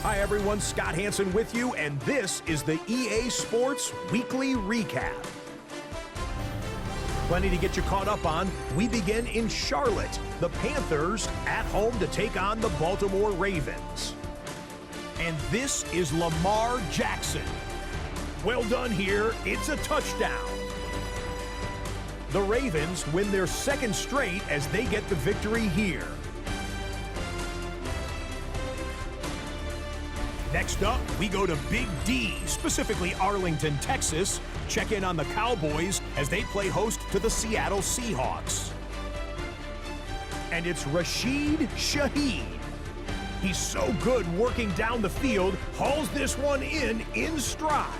Hi everyone, Scott Hansen with you, and this is the EA Sports Weekly Recap. Plenty to get you caught up on. We begin in Charlotte. The Panthers at home to take on the Baltimore Ravens. And this is Lamar Jackson. Well done here, it's a touchdown. The Ravens win their second straight as they get the victory here. Next up, we go to Big D, specifically Arlington, Texas. Check in on the Cowboys as they play host to the Seattle Seahawks. And it's Rashid Shaheed. He's so good working down the field, hauls this one in stride.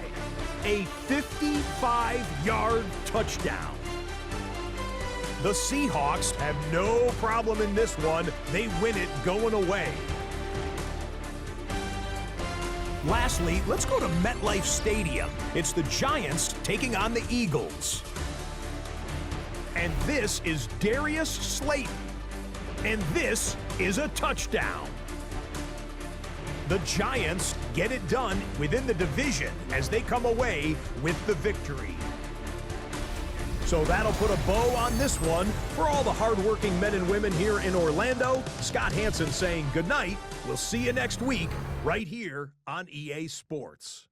A 55-yard touchdown. The Seahawks have no problem in this one. They win it going away. Lastly, let's go to MetLife Stadium. It's the Giants taking on the Eagles. And this is Darius Slayton. And this is a touchdown. The Giants get it done within the division as they come away with the victory. So that'll put a bow on this one. For all the hardworking men and women here in Orlando, Scott Hansen saying goodnight. We'll see you next week right here on EA Sports.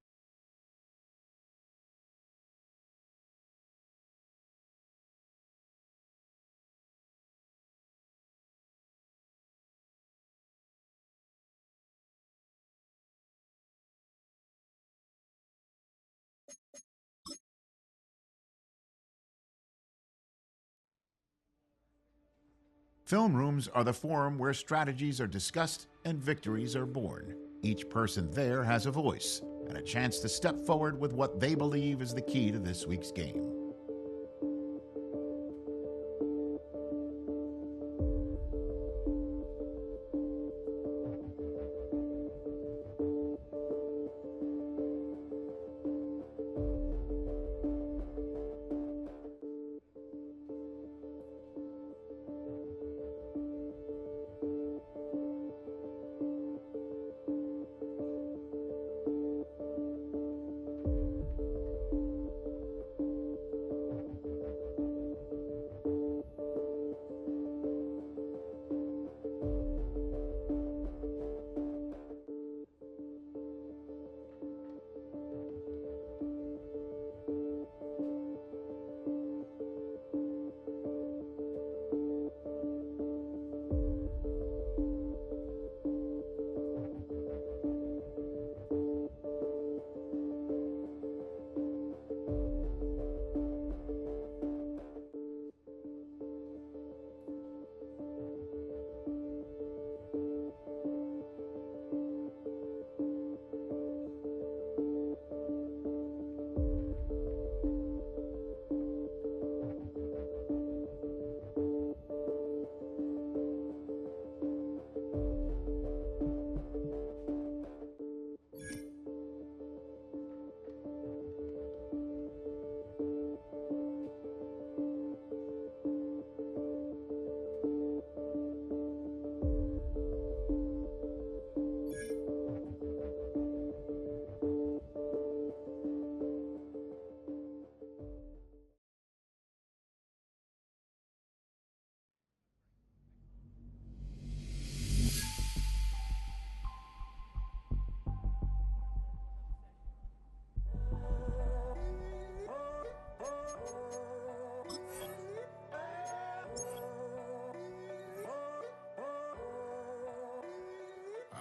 Film rooms are the forum where strategies are discussed and victories are born. Each person there has a voice and a chance to step forward with what they believe is the key to this week's game.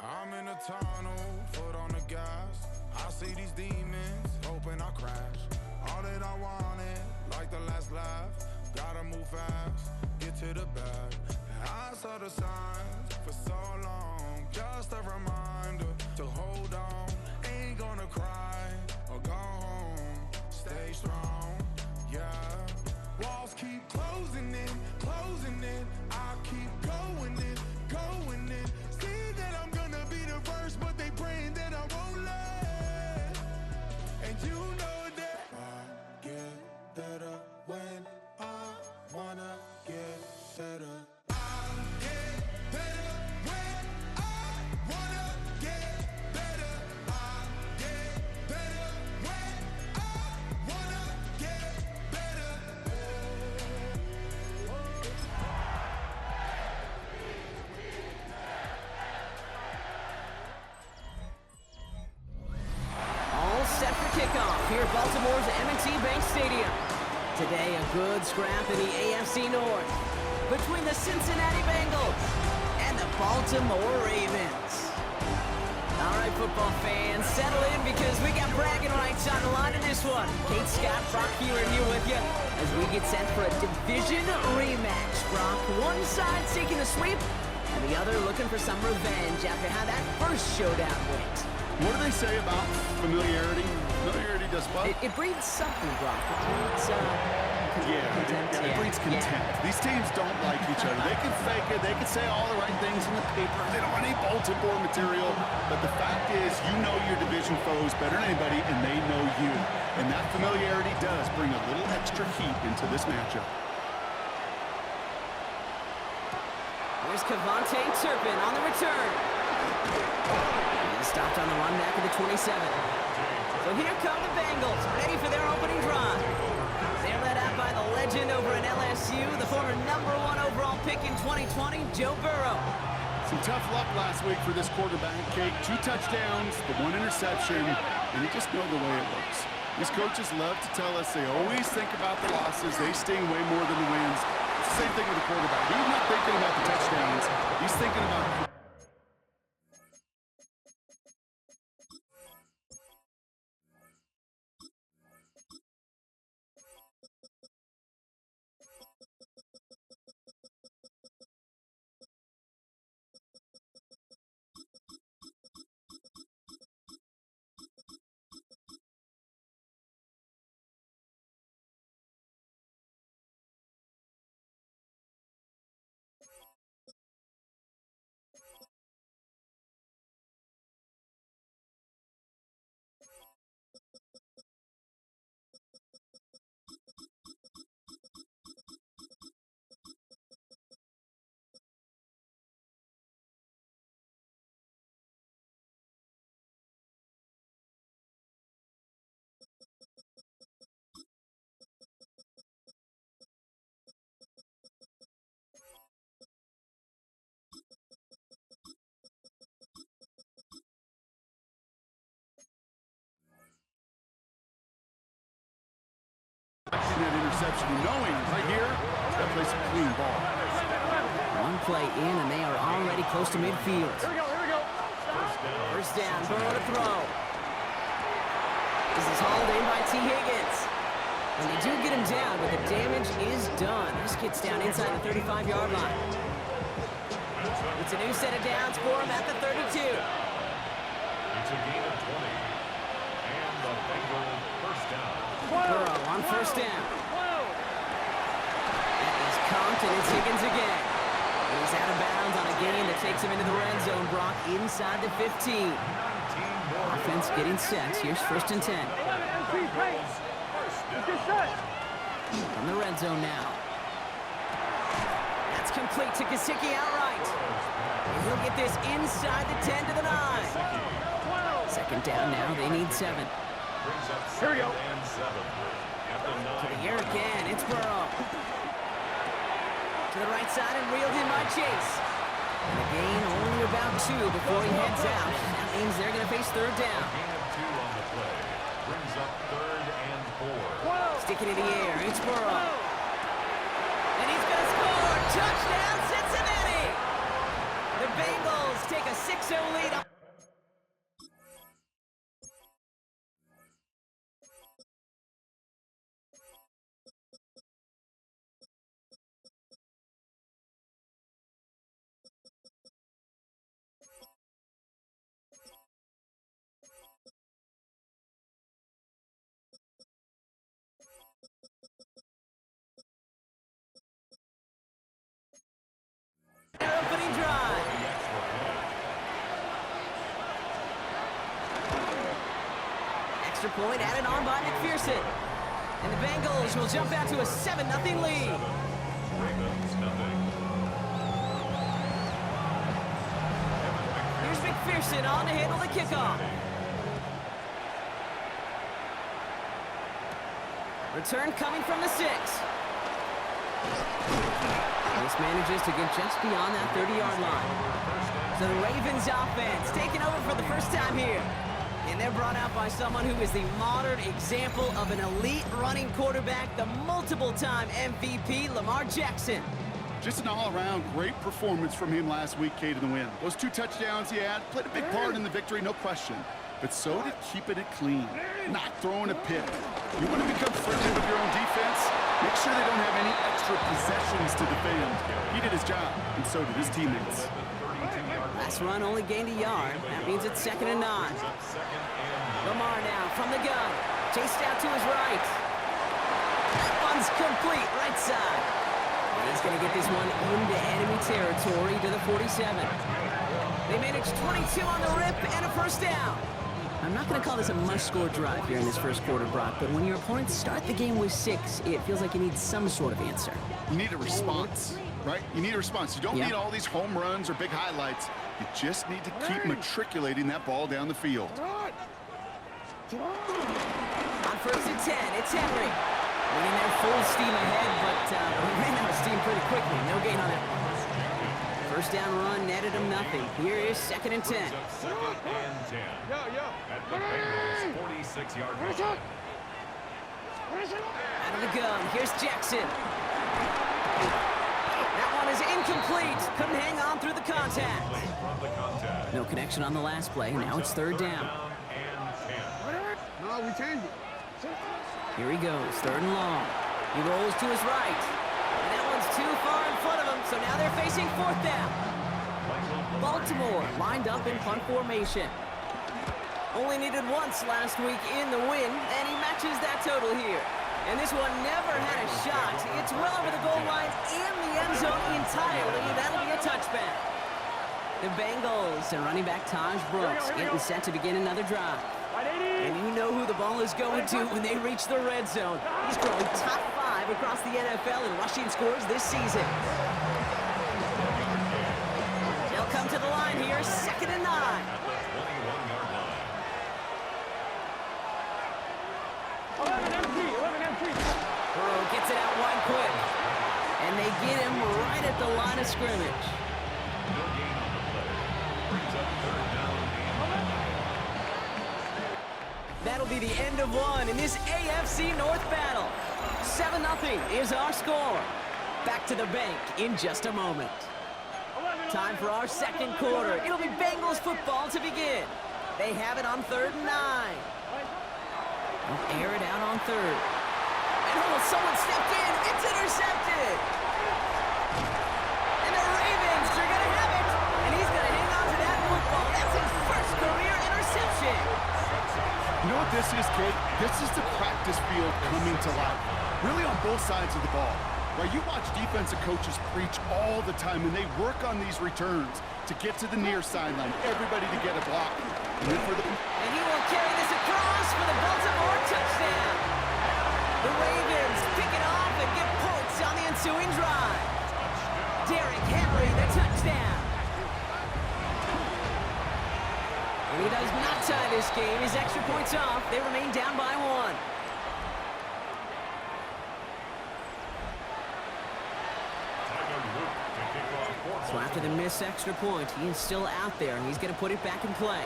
I'm in a tunnel, foot on the gas. I see these demons, hoping I crash. All that I wanted, like the last laugh. Gotta move fast, get to the bag. I saw the signs for so long. Just a reminder to hold on. Ain't gonna cry or go home. Stay strong, yeah. Walls keep closing in, closing in. I keep going in, going in. See that I'm gonna be the first, but they praying that I won't let. And you know that I get better when I wanna get better. I get better when I wanna get better. Baltimore's M&T Bank Stadium. Today, a good scrap in the AFC North between the Cincinnati Bengals and the Baltimore Ravens. All right, football fans, settle in because we got bragging rights on the line in this one. Kate, Scott, Brock here with you as we get set for a division rematch. Brock, one side seeking a sweep, and the other looking for some revenge after how that first showdown went. What do they say about familiarity? Familiarity does what? It breeds something, Brock. It breeds, contempt. It breeds contempt. These teams don't like each other. They can fake it. They can say all the right things in the paper. They don't want any Baltimore material. But the fact is, you know your division foes better than anybody, and they know you. And that familiarity does bring a little extra heat into this matchup. Here's Kevontae Turpin on the return. He's stopped on the run back of the 27. So here come the Bengals, ready for their opening drive. They're led out by the legend over at LSU, the former #1 overall pick in 2020, Joe Burrow. Some tough luck last week for this quarterback, Kate. 2 touchdowns, the 1 interception, and you just know the way it works. These coaches love to tell us they always think about the losses. They sting way more than the wins. It's the same thing with the quarterback. He's not thinking about the touchdowns. He's thinking about... that interception, knowing right here, that plays a clean ball. One play in, and they are already close to midfield. Here we go. First down, Burrow to throw. This is hauled in by T. Higgins. And they do get him down, but the damage is done. This gets down inside the 35-yard line. It's a new set of downs for him at the 32. It's a gain of 20. And the Bengals first down. Burrow on first down. That is Compton. It's Higgins again. And he's out of bounds on a gain that takes him into the red zone. Brock inside the 15. Offense getting set. Here's first and 10. From the red zone now. That's complete to Gesicki outright. And he'll get this inside the 10 to the 9. Second down now. They need 7. Here we go. To the air again. It's Burrow. To the right side and reeled in by Chase. And a gain only about 2 before he heads out. That means they're going to face third down. Stick it in the air. It's Burrow. And he's going to score. Touchdown, Cincinnati. The Bengals take a 6-0 lead. Their opening drive. Extra point added on by McPherson. And the Bengals will jump out to a 7-0 lead. Here's McPherson on to handle the kickoff. Return coming from the 6. This manages to get just beyond that 30-yard line. So the Ravens offense taking over for the first time here. And they're brought out by someone who is the modern example of an elite running quarterback, the multiple-time MVP, Lamar Jackson. Just an all-around great performance from him last week, Kate, in the win. Those 2 touchdowns he had played a big part in the victory, no question. But so did keeping it clean, not throwing a pick. You want to become friendly with your own defense? Make sure they don't have any extra possessions to defend. He did his job, and so did his teammates. Last run only gained a yard. That means it's 2nd and 9. Lamar now from the gun. Chased out to his right. That one's complete, right side. And he's going to get this one into enemy territory to the 47. They managed 22 on the rip and a first down. I'm not going to call this a must-score drive here in this first quarter, Brock, but when your opponents start the game with 6, it feels like you need some sort of answer. You need a response, right? You need a response. You don't need all these home runs or big highlights. You just need to keep matriculating that ball down the field. On 1st and 10, it's Henry. Winning there full steam ahead, but we ran out of steam pretty quickly. No gain on it. First down run netted him nothing. Here is 2nd and 10. 2nd and 10. At the Bengals' 46-yard line. Out of the gun, here's Jackson. That one is incomplete. Couldn't hang on through the contact. No connection on the last play. Now it's 3rd down. No, we changed it. Here he goes, 3rd and long. He rolls to his right. And that one's too far in front of him, so now they're facing 4th down. Baltimore lined up in punt formation. Only needed once last week in the win, and he matches that total here. And this one never had a shot. It's well over the goal line and the end zone entirely. That'll be a touchback. The Bengals and running back Taj Brooks getting set to begin another drive. And you know who the ball is going to when they reach the red zone. He's growing top 5 across the NFL in rushing scores this season. They'll come to the line here, 2nd and 9. Burrow gets it out wide quick. And they get him right at the line of scrimmage. That'll be the end of one in this AFC North battle. 7-0 is our score. Back to the bank in just a moment. Time for our second quarter. It'll be Bengals football to begin. They have it on 3rd and 9. They'll air it out on 3rd. And someone stepped in. It's intercepted. And the Ravens are going to have it. And he's going to hang on to that football. That's his first career interception. You know what this is, Kate? This is the practice field coming to life. Really on both sides of the ball. Right, you watch defensive coaches preach all the time, and they work on these returns to get to the near sideline, everybody to get a block. And he will carry this across for the Baltimore touchdown. The Ravens pick it off and get points on the ensuing drive. Derrick Henry, the touchdown. And he does not tie this game. His extra points off. They remain down by 1. So after the missed extra point, he is still out there, and he's going to put it back in play.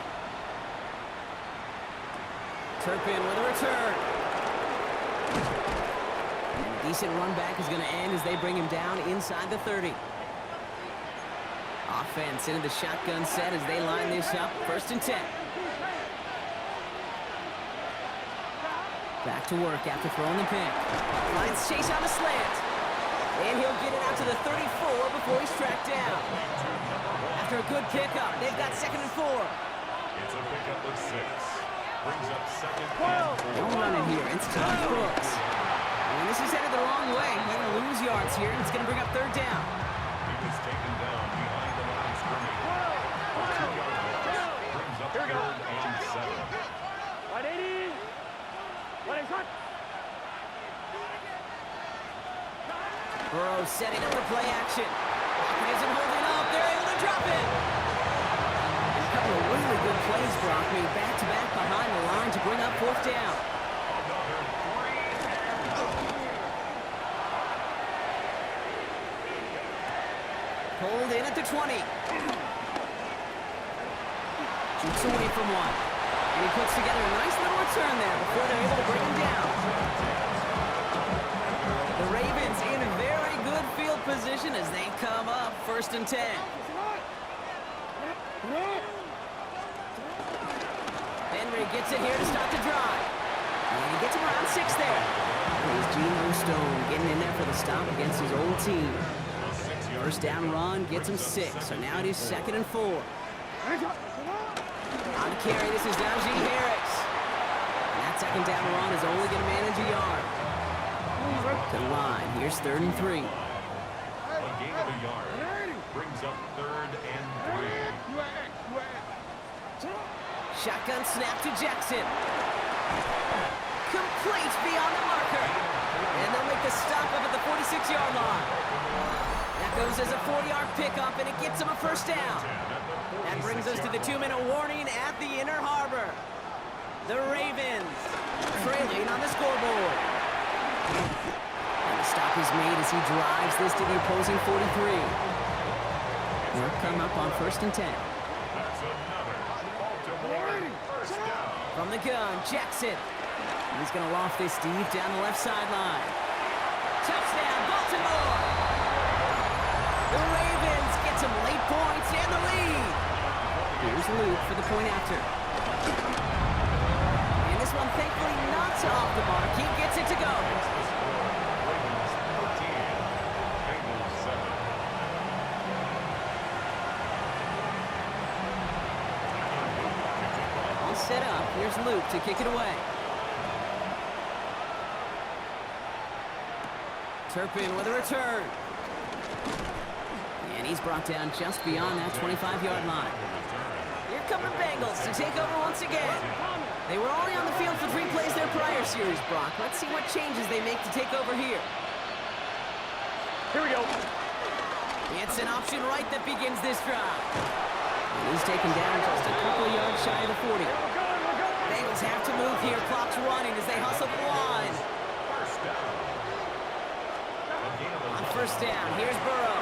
Turpin with a return. And a decent run back is going to end as they bring him down inside the 30. Offense into the shotgun set as they line this up. 1st and 10. Back to work after throwing the pick. Finds Chase on a slant. And he'll get it out to the 34 before he's tracked down. After a good pickup, they've got 2nd and 4. It's a pickup of 6. Brings up 2nd and 4. No running here. It's Taj Brooks. And this is headed the wrong way. They're going to lose yards here, and it's going to bring up 3rd down. He was taken down behind the line of scrimmage. A 2-yard loss. Brings up 3rd and 7. Burrow setting up the play action. He isn't holding up. They're able to drop it. A couple of really good plays, Brock, made back-to-back behind the line to bring up 4th down. Pulled in at the 20. Shoots away from 1. And he puts together a nice little return there before they're able to bring him down. The Ravens in a very good field position as they come up 1st and 10. Henry gets it here to start the drive. And he gets him around 6 there. Here's Geno Stone getting in there for the stop against his old team. First down run gets him 6. So now it is 2nd and 4. On the carry, this is Najee Harris. And that 2nd down run is only going to manage a yard. To the line, here's 3rd and 3. A gain of a yard. Brings up 3rd and 3. Shotgun snap to Jackson. Complete beyond the marker. And they'll make the stop up at the 46-yard line. That goes as a 40-yard pickup, and it gets them a 1st down. That brings us to the 2-minute warning at the Inner Harbor. The Ravens trailing on the scoreboard. And the stop is made as he drives this to the opposing 43. They'll come up on 1st and 10. That's another Baltimore first down. From the gun, Jackson. He's going to loft this deep down the left sideline. Touchdown, Baltimore! The Ravens get some late points and the lead. Here's Luke for the point after. And this one, thankfully, not off the mark. He gets it to go. Ravens 13, Bengals 7. All set up. Here's Luke to kick it away. Turpin with a return. And he's brought down just beyond that 25-yard line. Here come the Bengals to take over once again. They were only on the field for 3 plays their prior series, Brock. Let's see what changes they make to take over here. Here we go. It's an option right that begins this drive. And he's taken down just a couple yards shy of the 40. Bengals have to move here. Clock's running as they hustle the line. First down. On 1st down, here's Burrow.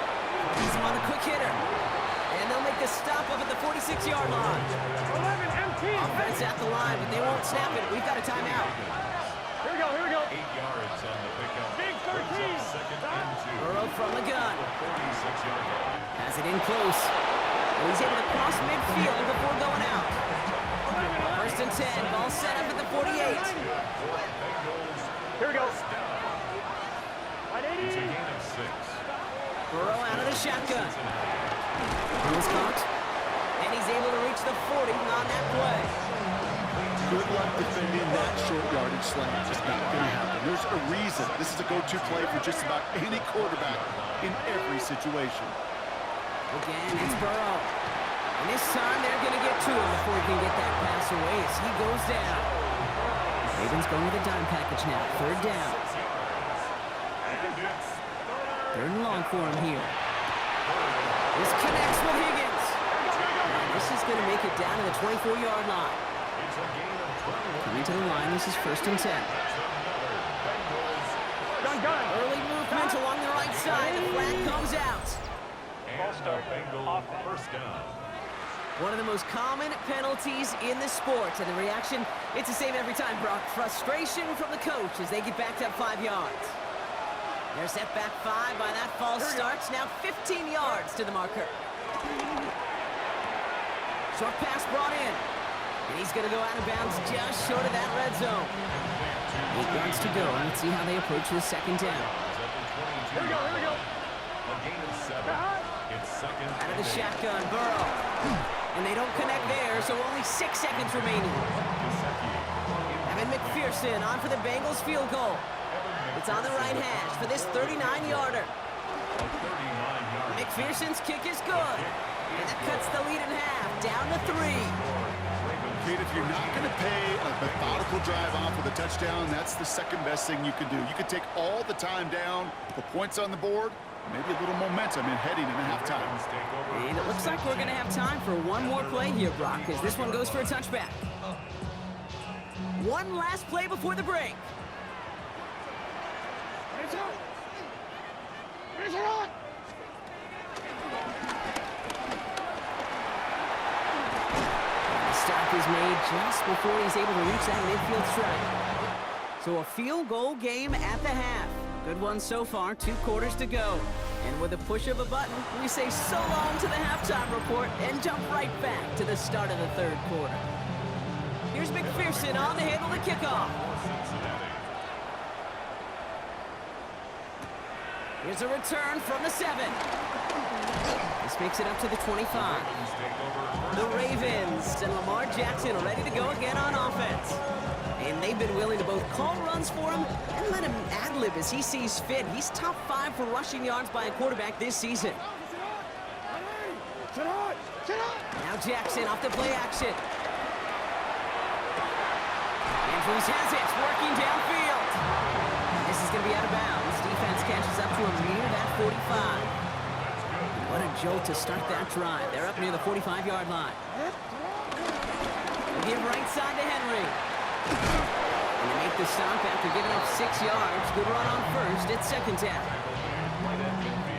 He's on the quick hitter. And they'll make the stop up at the 46-yard line. 11 MT. Offense at the line, but they won't snap it. We've got a timeout. Here we go, here we go. 8 yards on the pickup. Big 13. Brings up 2nd and 2. Burrow from the gun. 46-yard line. Has it in close. And he's able to cross midfield before going out. 1st and 10, ball set up at the 48. Here we go. It's a gain of 6. Burrow out of the shotgun. He was caught. And he's able to reach the 40 on that play. Good luck defending that short yardage slant. Just not going to happen. There's a reason this is a go-to play for just about any quarterback in every situation. Again, it's Burrow. And this time they're going to get to him before he can get that pass away as he goes down. Ravens going with a dime package now. 3rd down. 3rd and long for him here. This connects with Higgins. And this is going to make it down to the 24-yard line. It's a gain of 12. Coming to the line, this is 1st and 10. Gun. Early movement along the right side. The flag comes out. And the Bengals first down. One of the most common penalties in the sport. And the reaction, it's the same every time, Brock. Frustration from the coach as they get backed up 5 yards. They're set back 5 by that false start. Now 15 yards to the marker. Short pass brought in. And he's going to go out of bounds just short of that red zone. 8 yards to go. Let's see how they approach this 2nd down. Here we go, here we go. A gain of 7. It's 2nd Out of the and 8. shotgun, Burrow. And they don't connect there, so only 6 seconds remaining. Evan McPherson on for the Bengals field goal. It's on the right hash for this 39-yarder. McPherson's kick is good. And that cuts the lead in half, down to 3. Kate, if you're not going to pay a methodical drive off with a touchdown, that's the second best thing you can do. You can take all the time down, put points on the board, maybe a little momentum in heading into halftime. And it looks like we're going to have time for one more play here, Brock, as this one goes for a touchback. One last play before the break. stop is made just before he's able to reach that midfield strike. So a field goal game at the half. Good one so far, 2 quarters to go. And with a push of a button, we say so long to the halftime report and jump right back to the start of the 3rd quarter. Here's McPherson on to handle the kickoff. Here's a return from the 7. This makes it up to the 25. The Ravens and Lamar Jackson ready to go again on offense. And they've been willing to both call runs for him and let him ad-lib as he sees fit. He's top 5 for rushing yards by a quarterback this season. Now Jackson off the play action. Andrews has it, working downfield. This is going to be out of bounds. Defense catches up to him near that 45. What a jolt to start that drive. They're up near the 45-yard line. They give right side to Henry. And they make the stop after giving up 6 yards. Good run on first. It's 2nd down.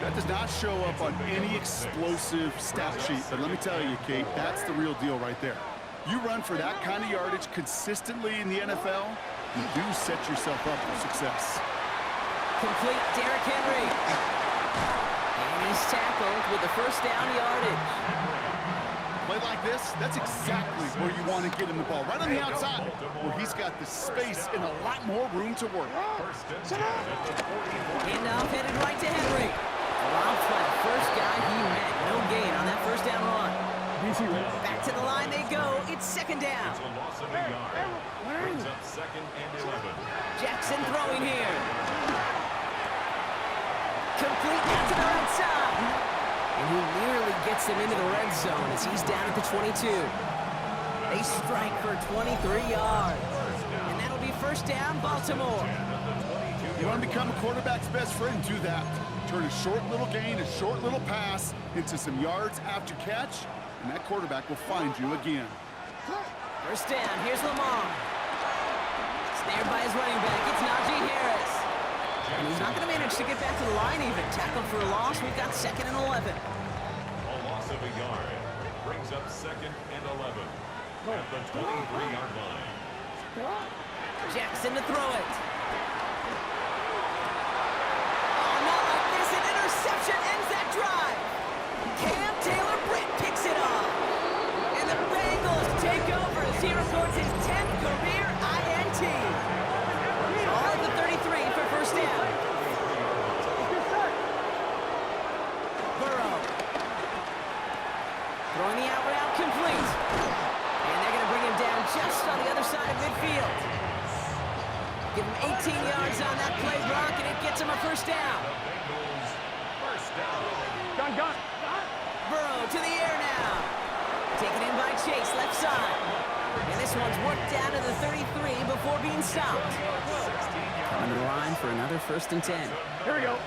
That does not show up on any explosive stat sheet, but let me tell you, Kate, that's the real deal right there. You run for that kind of yardage consistently in the NFL, you do set yourself up for success. Complete Derrick Henry. And he's tackled with the 1st down yardage. Play like this, that's exactly where you want to get him the ball. Right on the outside, where he's got the space and a lot more room to work. Handoff headed right to Henry. Dropped by the first guy he met. No gain on that 1st down run. Back to the line they go. It's 2nd down. Brings up 2nd and 11. Jackson throwing here. Complete down to the right side. And he nearly gets them into the red zone as he's down at the 22. They strike for 23 yards. And that'll be 1st down, Baltimore. You want to become a quarterback's best friend, do that. Turn a short little gain, a short little pass into some yards after catch, and that quarterback will find you again. 1st down, here's Lamar. Snared by his running back, it's Najee Harris. And he's not going to manage to get back to the line even. Tackled for a loss, we've got 2nd and 11. A loss of a yard. Brings up 2nd and 11. At the 23-yard line. Jackson to throw it. Oh, not like this. An interception ends that drive. Cam Taylor-Britt picks it off. And the Bengals take over as he records his 10th career INT. All at the 33 for 1st down. Burrow. Throwing the out route complete. And they're going to bring him down just on the other side of midfield. Give him 18 yards on that play, Brock, and it gets him a 1st down. Gun. Burrow to the air now. Taken in by Chase, left side. And this one's worked down to the 33 before being stopped. Coming to the line for another 1st and 10. Here we go.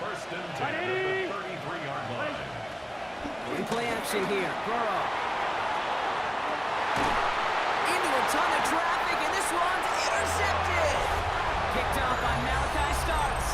First and 10 at the 33-yard line. In play action here, Burrow. Into a ton of traffic, and this one's intercepted. Picked off by Malachi Starks.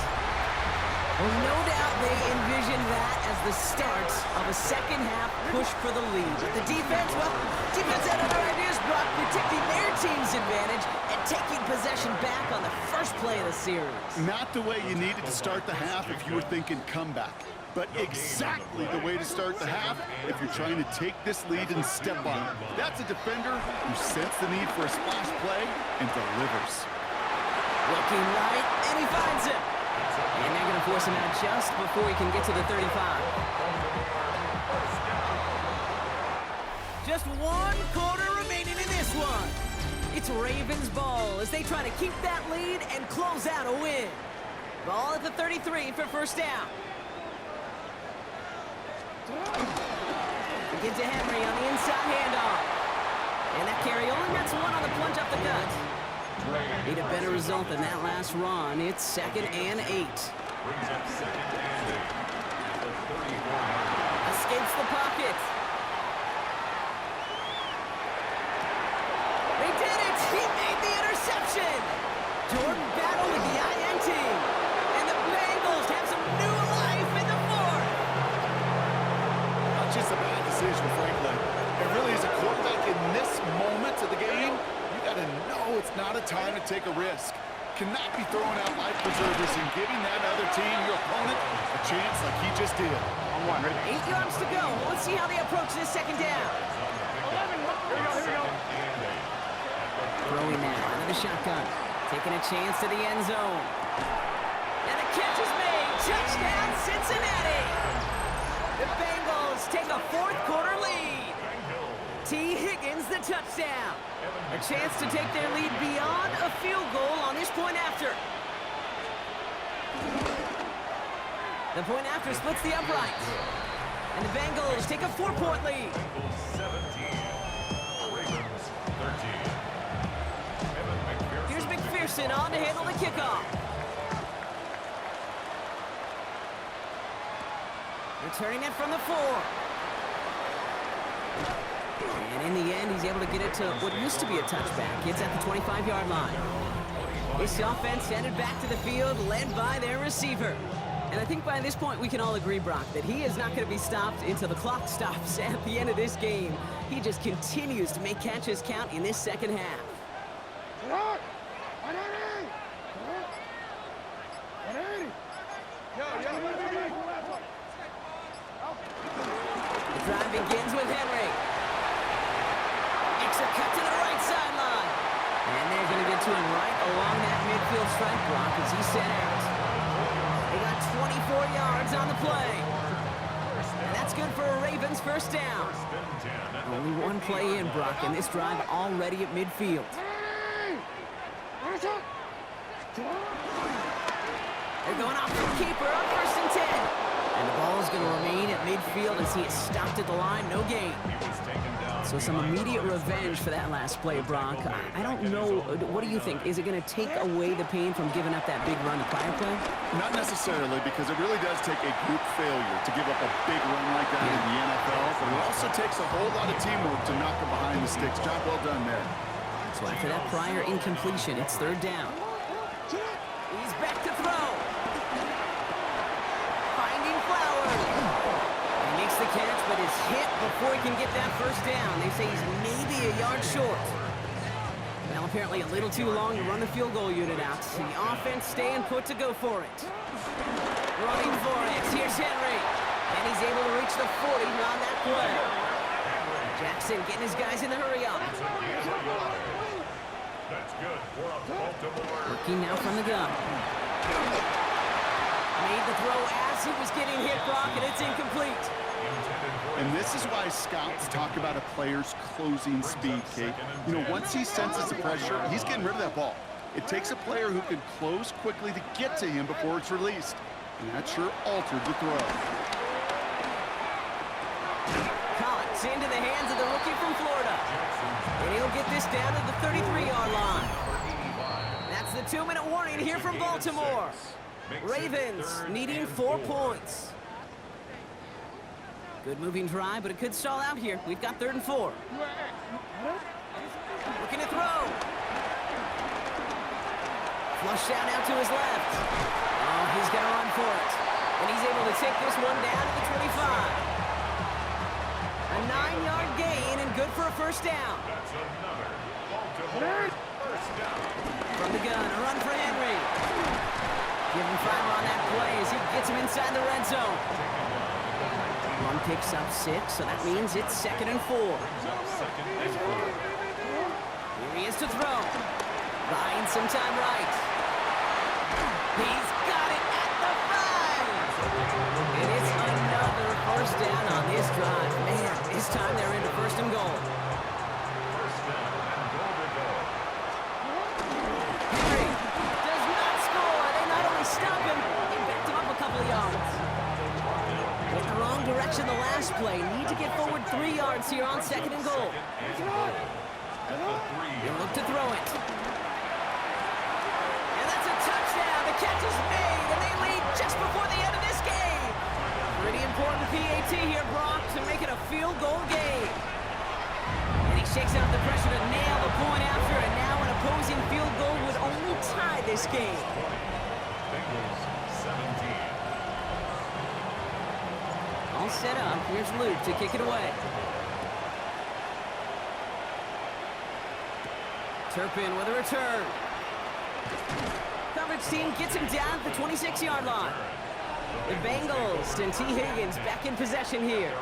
Well, no doubt they envisioned that as the start of a 2nd half push for the lead. But the defense, well, defense had other ideas, Brock, protecting their team's advantage and taking possession back on the 1st play of the series. Not the way you needed to start the half if you were thinking comeback, but exactly the way to start the half if you're trying to take this lead and step on it. That's a defender who sensed the need for a splash play and delivers. Looking right, and he finds it. And they're going to force him out just before he can get to the 35. Just 1 quarter remaining in this one. It's Ravens ball as they try to keep that lead and close out a win. Ball at the 33 for 1st down. We get to Henry on the inside handoff. And that carry only gets 1 on the plunge up the gut. Need a better result than that last run. It's 2nd and 8. Brings up 2nd and 8. The 34-yard line. Escapes the pocket. They did it! He made the interception! Jordan battled with the INT. And the Bengals have some new life in the 4th. Not just about the decision, frankly. It really is a quarterback in this moment of the game. You got to know it's not a time to take a risk. Cannot be throwing out life preservers and giving that other team, your opponent, a chance like he just did. 8 yards to go. Let's see how they approach this second down. 11. Here we go. Throwing now out of the shotgun. Taking a chance to the end zone. And the catch is made. Touchdown, Cincinnati. The Bengals take a fourth quarter lead. T. Higgins, the touchdown. A chance to take their lead beyond a field goal on this point after. The point after splits the uprights. And the Bengals take a 4-point lead. 17, Ravens 13. Here's McPherson on to handle the kickoff. Returning it from the 4. And in the end, he's able to get it to what used to be a touchback. It's at the 25-yard line. This offense headed back to the field, led by their receiver. And I think by this point, we can all agree, Brock, that he is not going to be stopped until the clock stops at the end of this game. He just continues to make catches count in this second half. The drive begins with Henry. Makes a cut to the right sideline. And they're going to get to him right along that midfield strike block as he set out. They got 24 yards on the play. And that's good for a Ravens first down. Only one play in, Brock, and this drive already at midfield. They're going off the keeper on 1st and 10. And the ball is going to remain at midfield as he is stopped at the line. No gain. So some immediate revenge for that last play, Brock. I don't know. What do you think? Is it going to take away the pain from giving up that big run the prior play? Not necessarily, because it really does take a group failure to give up a big run like that in the NFL. But it also takes a whole lot of teamwork to knock him behind the sticks. Job well done there. So after that prior incompletion, it's 3rd down. He's back to throw. Finding Flowers. He makes the catch, but is hit before he can get that first down. They say he's maybe a yard short. Well, apparently a little too long to run the field goal unit out. The offense staying put to go for it. Running for it. Here's Henry. And he's able to reach the 40 on that play. Jackson getting his guys in the hurry up. That's good for a Baltimore. Working now from the gun. Made the throw as he was getting hit, Brock, and it's incomplete. And this is why scouts talk about a player's closing speed, Kate. You know, once he senses the pressure, he's getting rid of that ball. It takes a player who can close quickly to get to him before it's released. And that sure altered the throw. Collins into the hands of the rookie from Florida. And he'll get this down to the 33-yard line. That's the 2-minute warning here from Baltimore. Ravens needing 4 points. Good moving drive, but it could stall out here. We've got 3rd and 4. Looking to throw. Flush out now to his left. Oh, he's got to run for it. And he's able to take this one down to the 25. A 9-yard gain and good for a first down. That's another Baltimore first down. From the gun, a run for Henry. Give him five on that play as he gets him inside the red zone. One picks up 6, so that means it's 2nd and 4. Here he is to throw. Buying some time right. He's got it at the 5. And it's another first down on this drive. Man, this time they're into 1st and goal. First down and goal to go. Henry does not score. They not only stop him, they backed him up a couple of yards. Went the wrong direction the last play. Need to get forward 3 yards here on 2nd and goal. He'll look to throw it. And that's a touchdown. The catch is made, and they lead just before the end of this game. Pretty important PAT here, Brock, to make it a field goal game. And he shakes out the pressure to nail the point after, and now an opposing field goal would only tie this game. Bengals 17. All set up. Here's Luke to kick it away. Turpin with a return. Coverage team gets him down at the 26-yard line. The Bengals and T. Higgins back in possession here.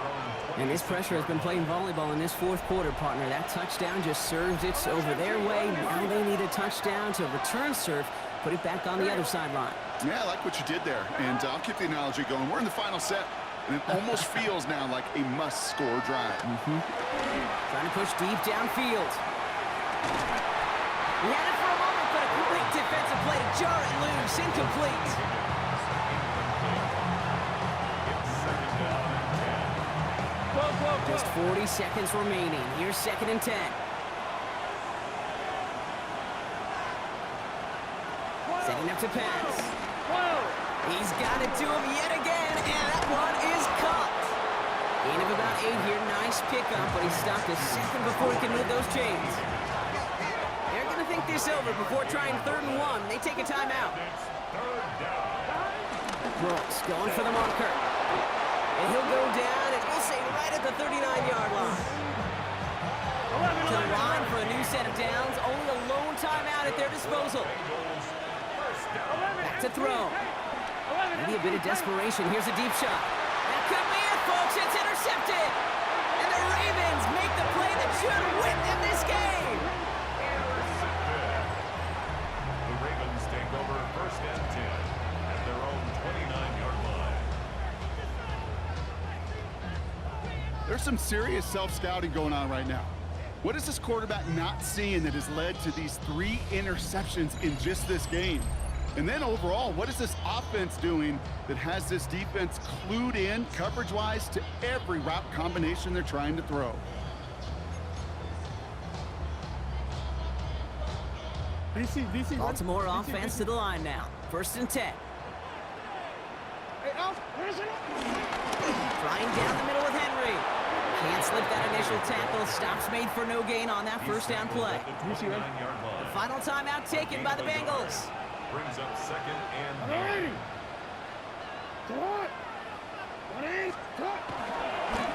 And this pressure has been playing volleyball in this fourth quarter, partner. That touchdown just served it over their way. Now they need a touchdown to return serve, put it back on the other sideline. Yeah, I like what you did there. And I'll keep the analogy going. We're in the final set, and it almost feels now like a must-score drive. Trying to push deep downfield. He had it for a moment, but a great defensive play to jar it loose. Incomplete. Just 40 seconds remaining. Here's 2nd and 10. Setting up to pass. He's got it to him yet again, and that one is caught. Gain of about 8 here. Nice pickup, but he stopped a second before he can move those chains. They're going to think this over before trying 3rd and 1. They take a timeout. Brooks going for the marker. And he'll go down, and we'll say right at the 39-yard line. To the line for a new set of downs. Only a lone timeout at their disposal. Back to throw. Maybe a bit of desperation. Here's a deep shot. That could be it, folks. It's intercepted. And the Ravens make the play that should win them this game. The Ravens take over 1st and 10 at their own 29-yard line. There's some serious self-scouting going on right now. What is this quarterback not seeing that has led to these 3 interceptions in just this game? And then overall, what is this offense doing that has this defense clued in coverage-wise to every route combination they're trying to throw? Baltimore offense to the line now. 1st and 10. Flying down the middle with Henry. Can't slip that initial tackle. Stops made for no gain on that 1st down play. The final timeout taken by the Bengals. Brings up 2nd and 9.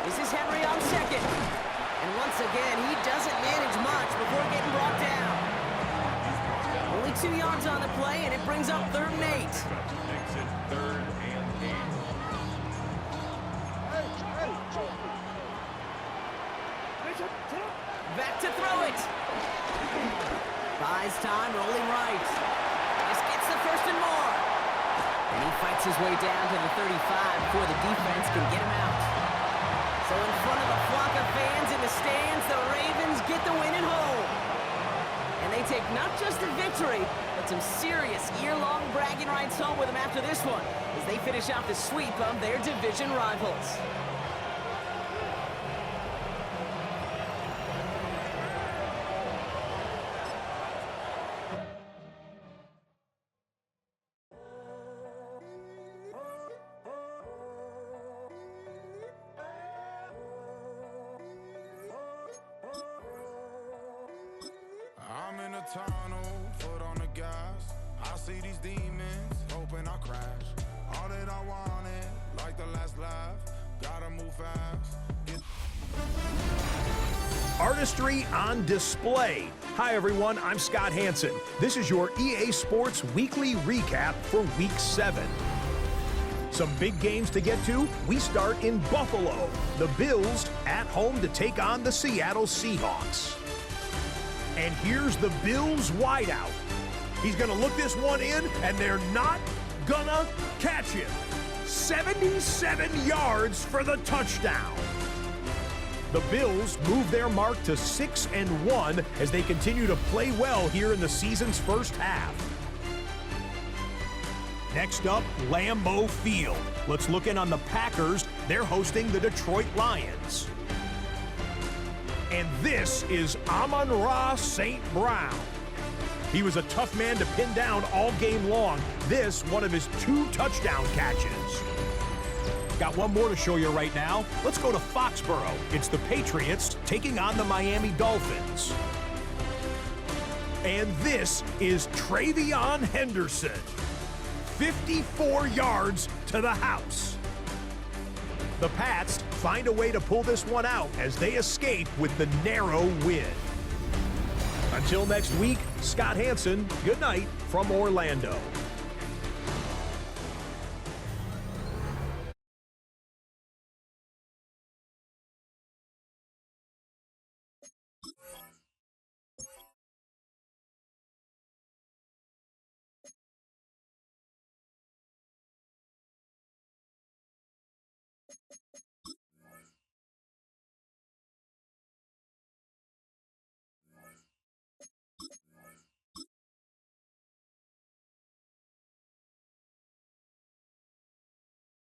This is Henry on 2nd. And once again, he doesn't manage much before getting brought down. Only 2 yards on the play, and it brings up 3rd and 8. Makes it 3rd and 8. Back to throw it. Buys time, rolling right. Just gets the 1st and more. And he fights his way down to the 35 before the defense can get him out. So in front of a flock of fans in the stands, the Ravens get the win at home. And they take not just a victory, but some serious year-long bragging rights home with them after this one, as they finish off the sweep of their division rivals. I'm in a tunnel, foot on the gas. I see these demons, hoping I crash. All that I wanted, like the last laugh. Gotta move fast. Artistry on display. Hi everyone, I'm Scott Hansen. This is your EA Sports Weekly Recap for Week 7. Some big games to get to. We start in Buffalo. The Bills at home to take on the Seattle Seahawks. And here's the Bills wideout. He's gonna look this one in, and they're not gonna catch him. 77 yards for the touchdown. The Bills move their mark to 6-1 as they continue to play well here in the season's first half. Next up, Lambeau Field. Let's look in on the Packers. They're hosting the Detroit Lions. And this is Amon-Ra St. Brown. He was a tough man to pin down all game long. This, one of his 2 touchdown catches. Got one more to show you right now. Let's go to Foxborough. It's the Patriots taking on the Miami Dolphins. And this is Travion Henderson. 54 yards to the house. The Pats find a way to pull this one out as they escape with the narrow win. Until next week, Scott Hansen, good night from Orlando.